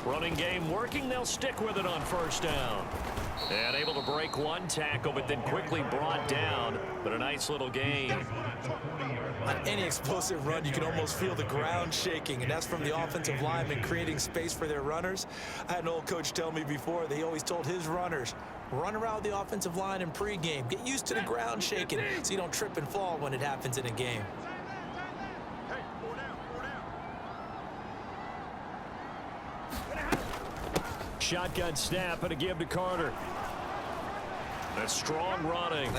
Running game working. They'll stick with it on first down. And able to break one tackle, but then quickly brought down. But a nice little gain. On any explosive run, you can almost feel the ground shaking, and that's from the offensive linemen creating space for their runners. I had an old coach tell me before, they always told his runners, run around the offensive line in pregame. Get used to the ground shaking so you don't trip and fall when it happens in a game. Shotgun snap and a give to Carter. A strong running.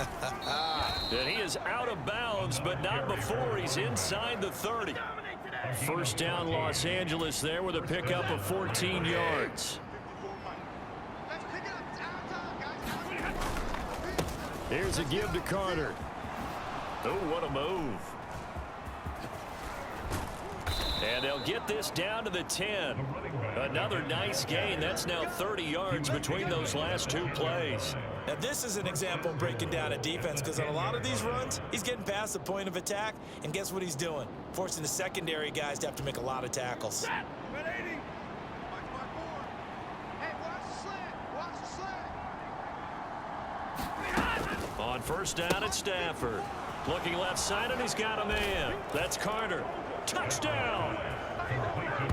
And he is out of bounds, but not before he's inside the 30. First down, Los Angeles there with a pickup of 14 yards. Here's a give to Carter. Oh, what a move. And they'll get this down to the 10. Another nice gain. That's now 30 yards between those last two plays. Now, this is an example of breaking down a defense, because on a lot of these runs, he's getting past the point of attack, and guess what he's doing? Forcing the secondary guys to have to make a lot of tackles. On first down, it's Stafford. Looking left side, and he's got a man. That's Carter. Touchdown!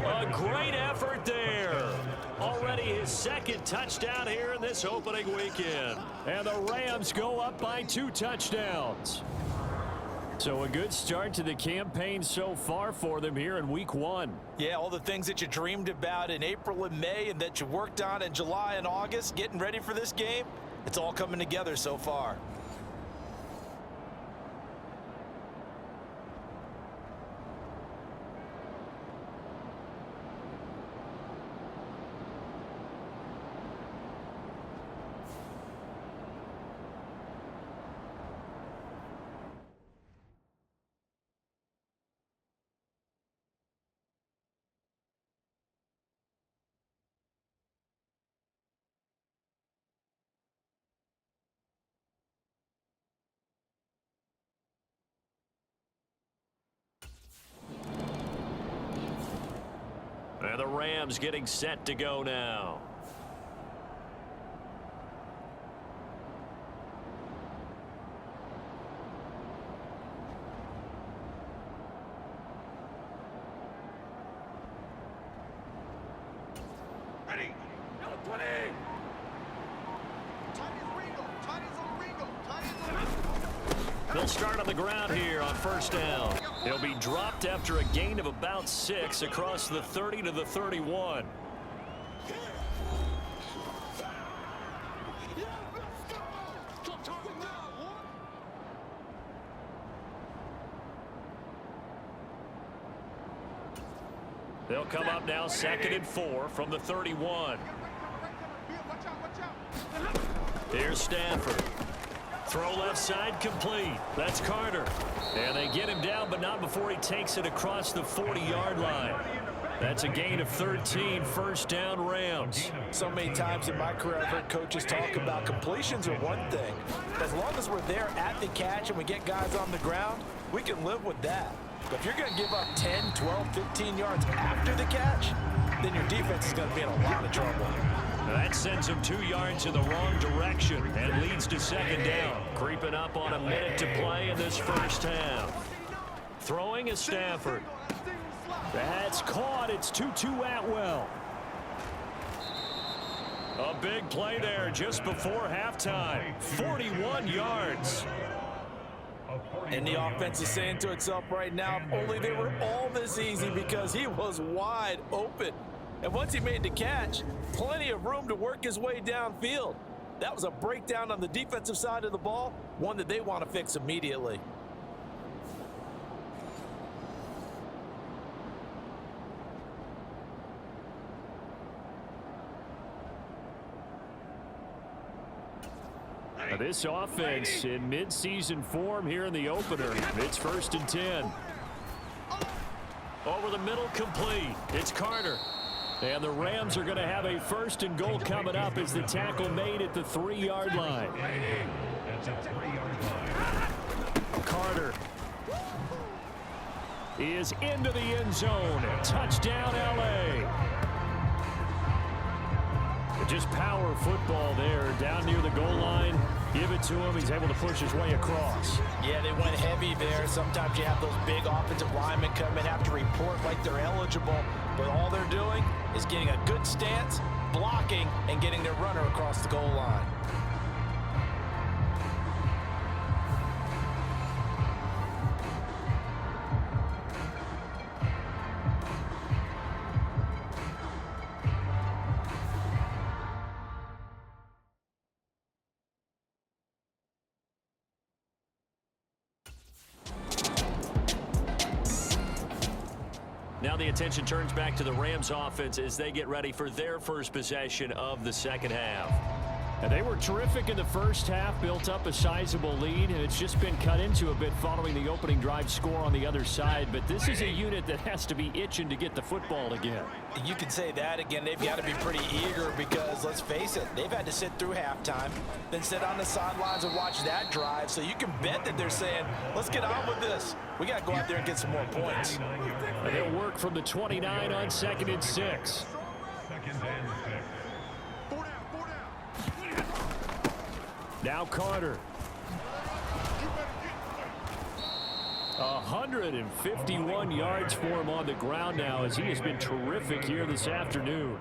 A great effort there. Already his second touchdown here in this opening weekend. And the Rams go up by 2 touchdowns. So a good start to the campaign so far for them here in week 1. Yeah, all the things that you dreamed about in April and May and that you worked on in July and August, getting ready for this game, it's all coming together so far. And the Rams getting set to go now. Ready. Yellow 20. They'll start on the ground here on first down. He'll be dropped after a gain of about 6 across the 30 to the 31. They'll come up now 2nd and 4 from the 31. Here's Stafford. Throw left side complete. That's Carter. And they get him down, but not before he takes it across the 40-yard line. That's a gain of 13, first down Rams. So many times in my career, I've heard coaches talk about completions are one thing. As long as we're there at the catch and we get guys on the ground, we can live with that. But if you're going to give up 10, 12, 15 yards after the catch, then your defense is going to be in a lot of trouble. That sends him 2 yards in the wrong direction and leads to 2nd down. Creeping up on a minute to play in this first half. Throwing is Stafford. That's caught. It's Tutu Atwell. A big play there just before halftime. 41 yards. And the offense is saying to itself right now, if only they were all this easy, because he was wide open. And once he made the catch, plenty of room to work his way downfield. That was a breakdown on the defensive side of the ball, one that they want to fix immediately. Now this offense in midseason form here in the opener. It's 1st and 10. Over the middle, complete. It's Carter. And the Rams are going to have a 1st and goal coming up as the tackle made at the 3-yard line. Carter. is into the end zone. Touchdown, L.A. Just power football there down near the goal line. Give it to him. He's able to push his way across. Yeah, they went heavy there. Sometimes you have those big offensive linemen come and have to report like they're eligible. But all they're doing is getting a good stance, blocking, and getting their runner across the goal line. Now the attention turns back to the Rams offense as they get ready for their first possession of the second half. And they were terrific in the first half, built up a sizable lead, and it's just been cut into a bit following the opening drive score on the other side. But this is a unit that has to be itching to get the football again. You can say that again. They've got to be pretty eager because, let's face it, they've had to sit through halftime, then sit on the sidelines and watch that drive. So you can bet that they're saying, let's get on with this. We got to go out there and get some more points. And they'll work from the 29 on 2nd and 6. Now Carter. 151 yards for him on the ground now as he has been terrific here this afternoon.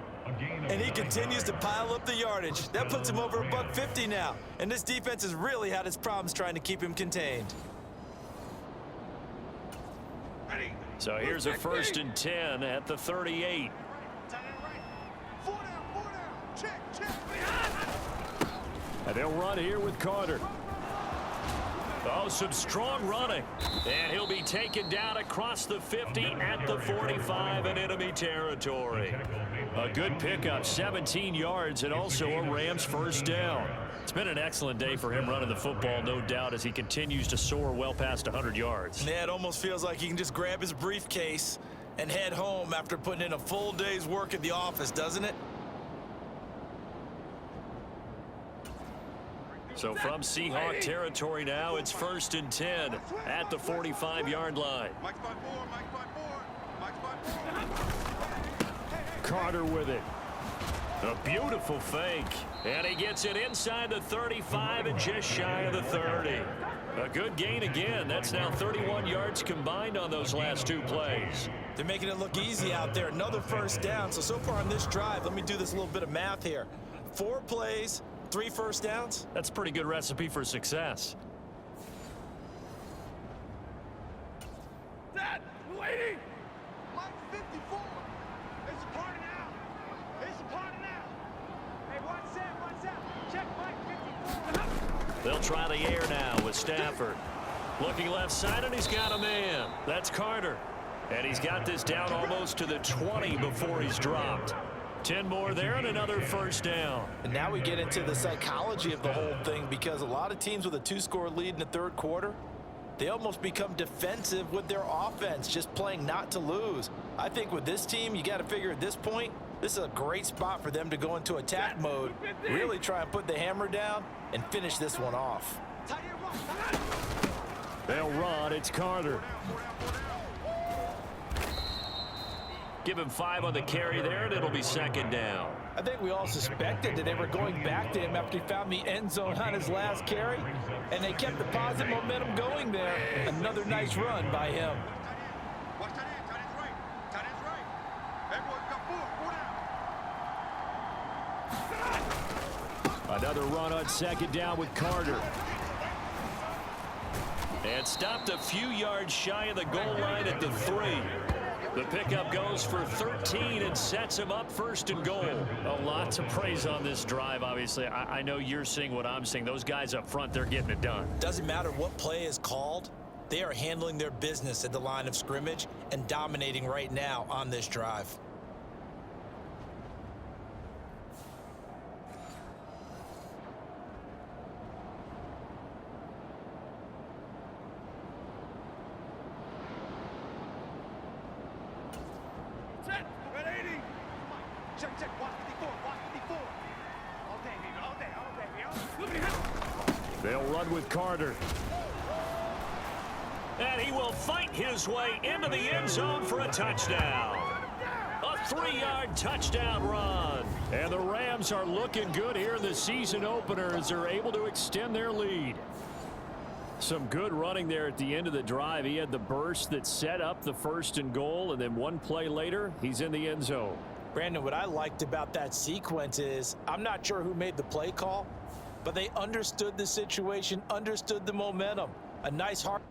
And he continues to pile up the yardage. That puts him over $150 now. And this defense has really had its problems trying to keep him contained. So here's a 1st and 10 at the 38. And they'll run here with Carter. Oh, some strong running. And he'll be taken down across the 50 at the 45 in enemy territory. A good pickup, 17 yards, and also a Rams first down. It's been an excellent day for him running the football, no doubt, as he continues to soar well past 100 yards. Yeah, it almost feels like he can just grab his briefcase and head home after putting in a full day's work at the office, doesn't it? So from Seahawk territory now, it's 1st and 10 at the 45-yard line. Carter with it. A beautiful fake. And he gets it inside the 35 and just shy of the 30. A good gain again. That's now 31 yards combined on those last 2 plays. They're making it look easy out there. Another first down. So far on this drive, let me do this little bit of math here. 4 plays, 3 first downs. That's a pretty good recipe for success. Dad, lady! Mike 54. It's a party now. It's a party now. Hey, what's that? Check Mike 54. They'll try the air now with Stafford. Looking left side, and he's got a man. That's Carter. And he's got this down almost to the 20 before he's dropped. 10 more there and another first down. And now we get into the psychology of the whole thing, because a lot of teams with a 2-score lead in the 3rd quarter, they almost become defensive with their offense, just playing not to lose. I think with this team, you got to figure at this point, this is a great spot for them to go into attack mode, really try and put the hammer down and finish this one off. They'll run. It's Carter. Give him 5 on the carry there, and it'll be 2nd down. I think we all suspected that they were going back to him after he found the end zone on his last carry, and they kept the positive momentum going there. Another nice run by him. Watch that in. Tight end's right. Tight end's right. Everyone's got 4. 4 down. Another run on 2nd down with Carter. And stopped a few yards shy of the goal line at the 3. The pickup goes for 13 and sets him up 1st and goal. A lot to praise on this drive, obviously. I know you're seeing what I'm seeing. Those guys up front, they're getting it done. Doesn't matter what play is called. They are handling their business at the line of scrimmage and dominating right now on this drive. Check. Watch 54. Watch 54. All day, baby. All day. They'll run with Carter. And he will fight his way into the end zone for a touchdown. A 3-yard touchdown run. And the Rams are looking good here in the season opener as they're able to extend their lead. Some good running there at the end of the drive. He had the burst that set up the 1st and goal, and then one play later, he's in the end zone. Brandon, what I liked about that sequence is I'm not sure who made the play call, but they understood the situation, understood the momentum. A nice hard.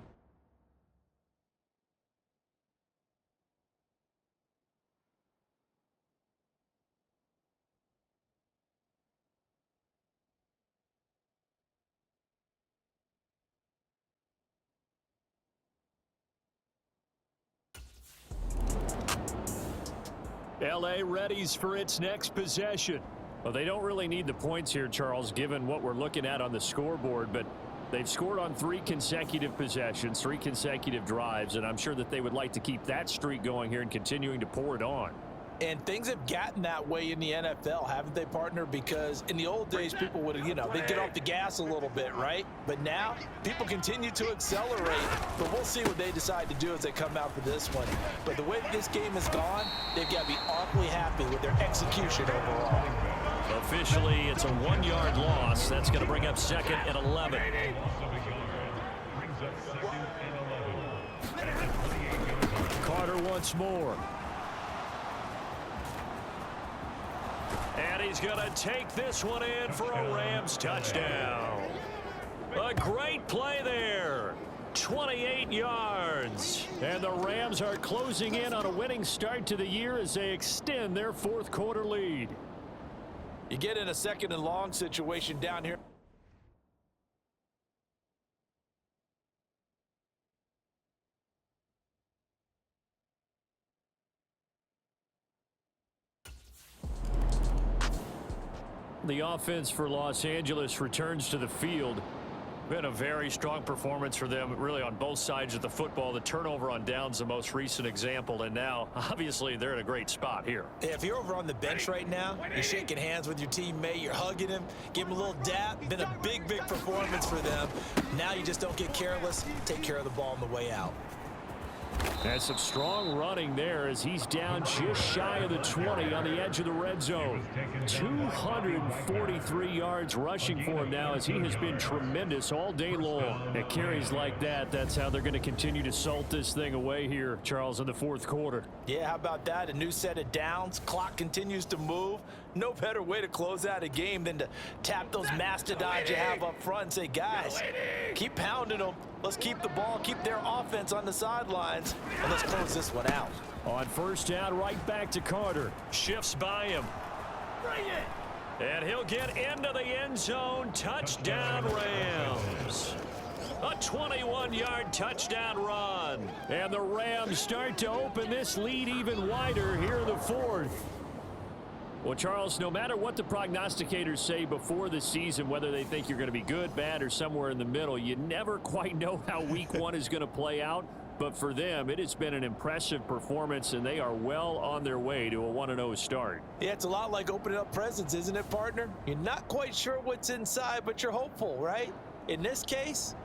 LA readies for its next possession. Well, they don't really need the points here, Charles, given what we're looking at on the scoreboard, but they've scored on 3 consecutive possessions, 3 consecutive drives, and I'm sure that they would like to keep that streak going here and continuing to pour it on. And things have gotten that way in the NFL, haven't they, partner? Because in the old days, people would, they'd get off the gas a little bit, right? But now, people continue to accelerate. But we'll see what they decide to do as they come out for this one. But the way this game has gone, they've got to be awfully happy with their execution overall. Officially, it's a 1-yard loss. That's going to bring up 2nd and 11. Carter once more. And he's going to take this one in for a Rams touchdown. A great play there. 28 yards. And the Rams are closing in on a winning start to the year as they extend their 4th quarter lead. You get in a 2nd and long situation down here. The offense for Los Angeles returns to the field. Been a very strong performance for them, really, on both sides of the football. The turnover on downs, the most recent example, and now, obviously, they're in a great spot here. If you're over on the bench right now, you're shaking hands with your teammate, you're hugging him, give him a little dap. Been a big, big performance for them. Now you just don't get careless. Take care of the ball on the way out. And some strong running there as he's down just shy of the 20 on the edge of the red zone. 243 yards rushing for him now as he has been tremendous all day long. At carries like that, that's how they're going to continue to salt this thing away here, Charles, in the 4th quarter. Yeah, how about that? A new set of downs. Clock continues to move. No better way to close out a game than to tap those mastodons you have up front and say, guys, keep pounding them. Let's keep the ball, keep their offense on the sidelines, and let's close this one out. On 1st down, right back to Carter. Shifts by him. Bring it! And he'll get into the end zone. Touchdown, Rams. A 21-yard touchdown run. And the Rams start to open this lead even wider here in the 4th. Well, Charles, no matter what the prognosticators say before the season, whether they think you're going to be good, bad, or somewhere in the middle, you never quite know how week 1 is going to play out. But for them, it has been an impressive performance, and they are well on their way to a 1-0 start. Yeah, it's a lot like opening up presents, isn't it, partner? You're not quite sure what's inside, but you're hopeful, right? In this case,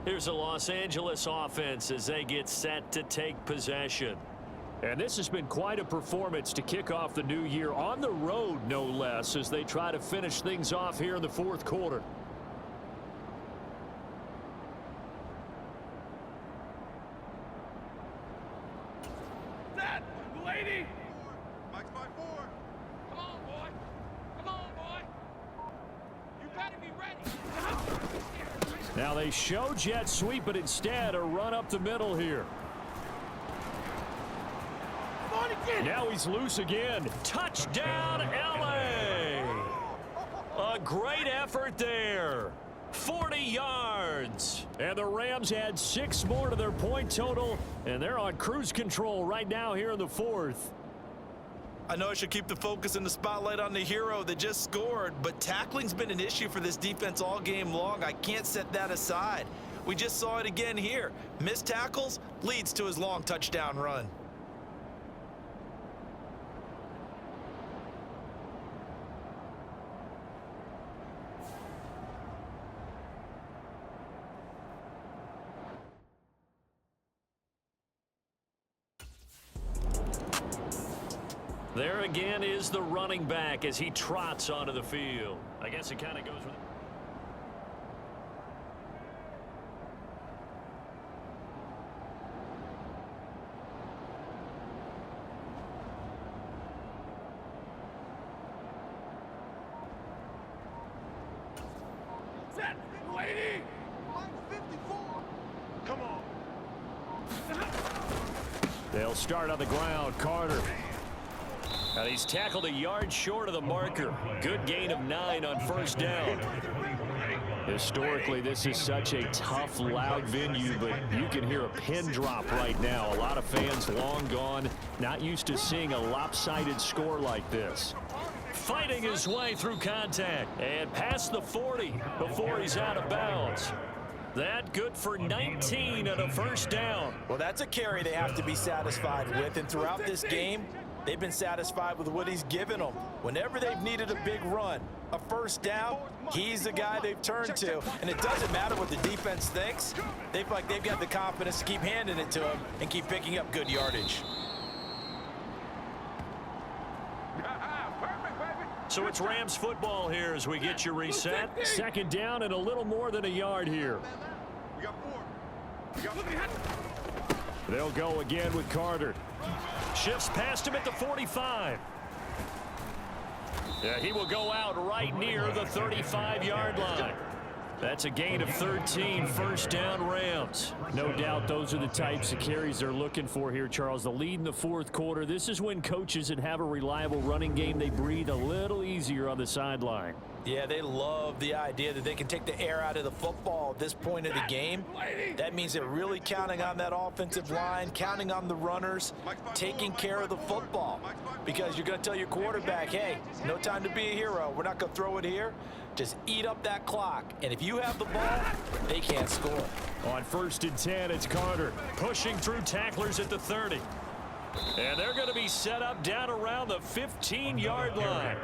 Here's the Los Angeles offense as they get set to take possession. And this has been quite a performance to kick off the new year on the road, no less, as they try to finish things off here in the 4th quarter. Set! Lady! Mike's by 4. Come on, boy. Come on, boy. You gotta be ready. Now they show jet sweep, but instead a run up the middle here. Come on again. Now he's loose again. Touchdown, LA! A great effort there. 40 yards. And the Rams add 6 more to their point total, and they're on cruise control right now here in the 4th. I know I should keep the focus and the spotlight on the hero that just scored, but tackling's been an issue for this defense all game long. I can't set that aside. We just saw it again here. Missed tackles leads to his long touchdown run. There again is the running back as he trots onto the field. I guess it kind of goes with... Set, lady! Line 54. Come on. They'll start on the ground. Carter. And he's tackled a yard short of the marker. Good gain of 9 on first down. Historically, this is such a tough, loud venue, but you can hear a pin drop right now. A lot of fans long gone, not used to seeing a lopsided score like this. Fighting his way through contact and past the 40 before he's out of bounds. That good for 19 and a first down. Well, that's a carry they have to be satisfied with, and throughout this game, they've been satisfied with what he's given them. Whenever they've needed a big run, a first down, he's the guy they've turned to. And it doesn't matter what the defense thinks. They feel like they've got the confidence to keep handing it to him and keep picking up good yardage. So it's Rams football here as we get you reset. Second down and a little more than a yard here. We got 4. We got 4. They'll go again with Carter. Shifts past him at the 45. Yeah, he will go out right near the 35-yard line. That's a gain of 13, first down Rams. No doubt those are the types of carries they're looking for here, Charles. The lead in the fourth quarter. This is when coaches that have a reliable running game, they breathe a little easier on the sideline. Yeah, they love the idea that they can take the air out of the football at this point of the game. That means they're really counting on that offensive line, counting on the runners, taking care of the football. Because you're going to tell your quarterback, hey, no time to be a hero. We're not going to throw it here. Just eat up that clock. And if you have the ball, they can't score. On first and 10, it's Carter pushing through tacklers at the 30. And they're going to be set up down around the 15-yard line.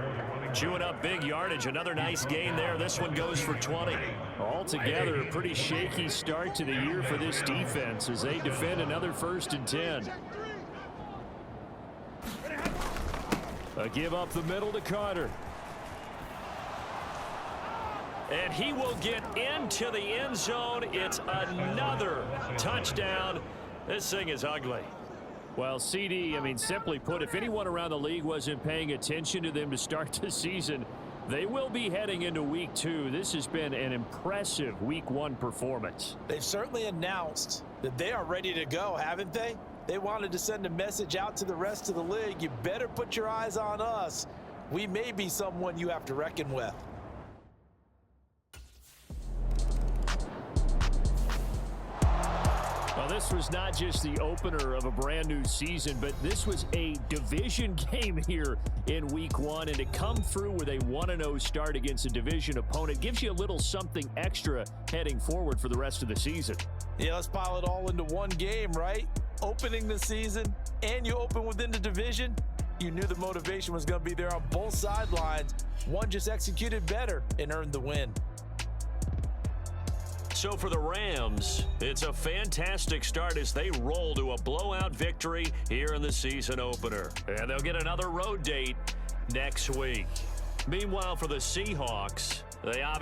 Chewing up big yardage. Another nice gain there. This one goes for 20. Altogether, a pretty shaky start to the year for this defense as they defend another first and 10. A give up the middle to Carter. And he will get into the end zone. It's another touchdown. This thing is ugly. Well, CD, I mean, simply put, if anyone around the league wasn't paying attention to them to start the season, they will be heading into week 2. This has been an impressive week 1 performance. They've certainly announced that they are ready to go, haven't they? They wanted to send a message out to the rest of the league. You better put your eyes on us. We may be someone you have to reckon with. Well, this was not just the opener of a brand new season, but this was a division game here in week 1. And to come through with a 1-0 start against a division opponent gives you a little something extra heading forward for the rest of the season. Yeah, let's pile it all into one game, right? Opening the season, and you open within the division. You knew the motivation was going to be there on both sidelines. One just executed better and earned the win. So for the Rams, it's a fantastic start as they roll to a blowout victory here in the season opener. And they'll get another road date next week. Meanwhile, for the Seahawks, they obviously